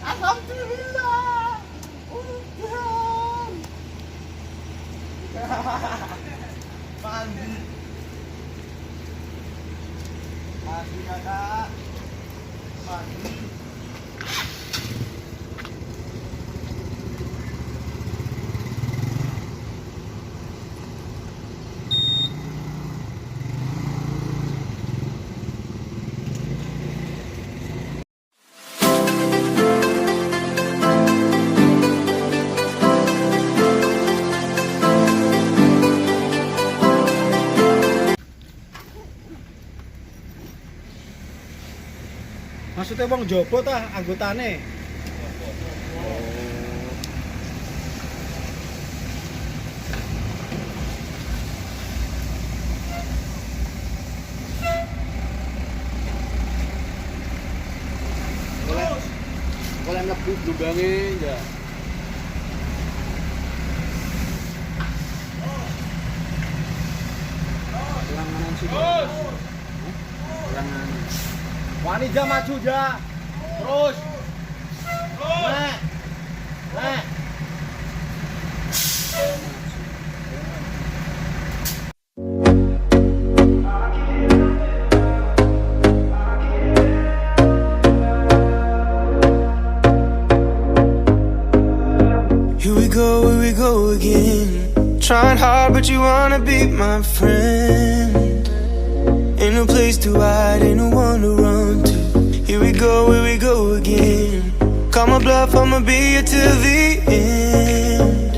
Alhamdulillah. Udah. Mandi. Mandi kakak. Mandi. Maksudnya wong jopo ta anggotane? Boleh mlebu lubange ya. Langanan sih. Langanan. Wani ja maju ja. Terus. Nek. Nek. Here we go again. Trying hard, but you wanna be my friend. Ain't no place to hide, ain't no one to run to. Here we go again. Call my bluff, I'ma be here till the end.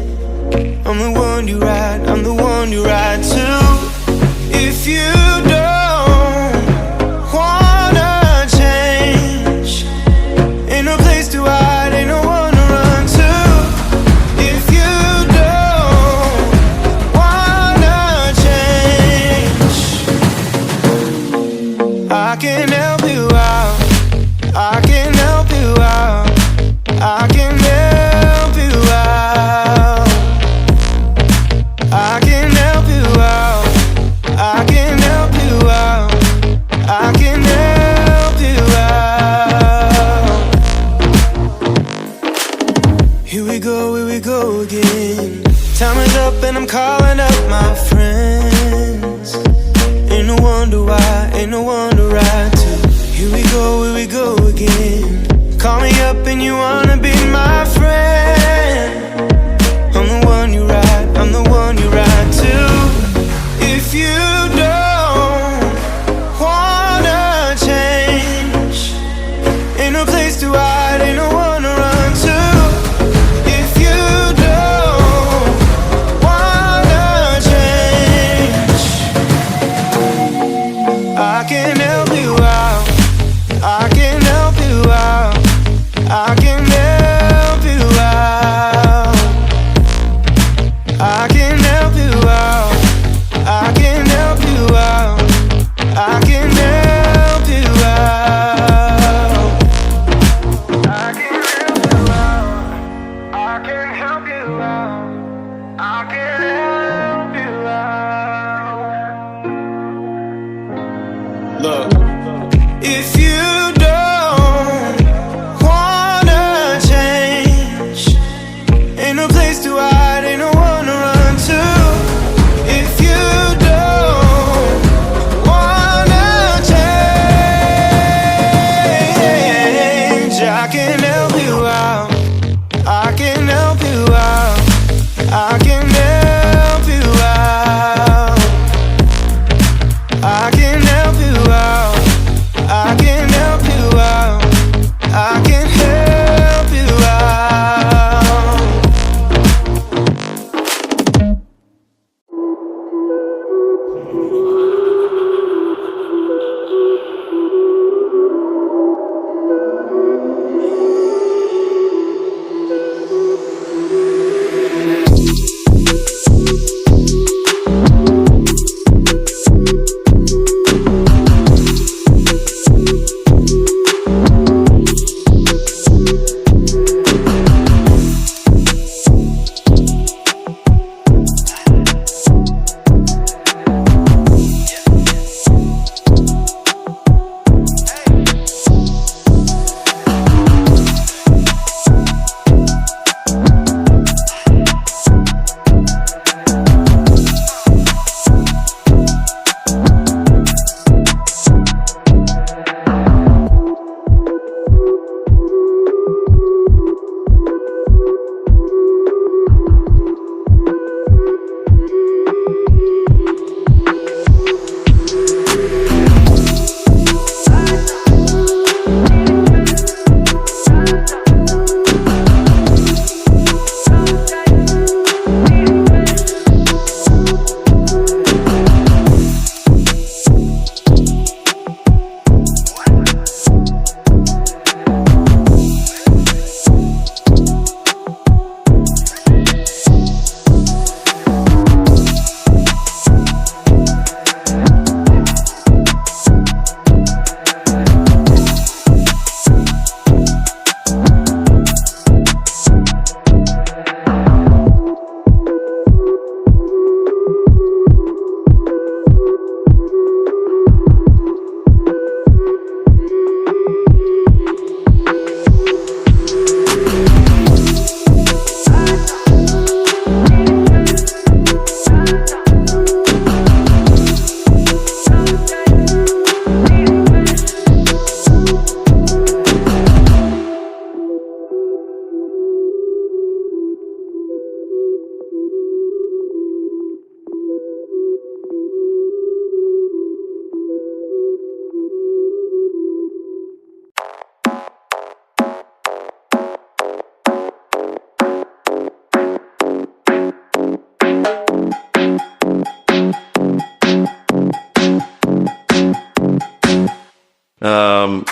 I'm the one you ride, I'm the one you ride to. If you don't wanna change, ain't no place to hide, ain't no one to run to. If you don't wanna change, I can help you out, I can help you out, I can help you out, I can help you out, I can help you out, I can help you out. Here we go again. Time is up and I'm calling up my friends. Ain't no wonder why, ain't no one to ride to. Here we go again. Call me up and you wanna be my friend. I'm the one you ride, I'm the one you ride to. If you don't wanna change, ain't no place to hide, ain't no one to run to. If you don't wanna change, I can help you out, I can help you out, I can help you out, I can help you out, I can help you out, I can help you out, I can help you out, I can help you out, I can help you out. Look, if you don't wanna change, ain't no place to hide, ain't no one to run to. If you don't wanna change, I can help you out, I can help you out, I can help you out, I can help you out, I can help you out, I can help you out. Um,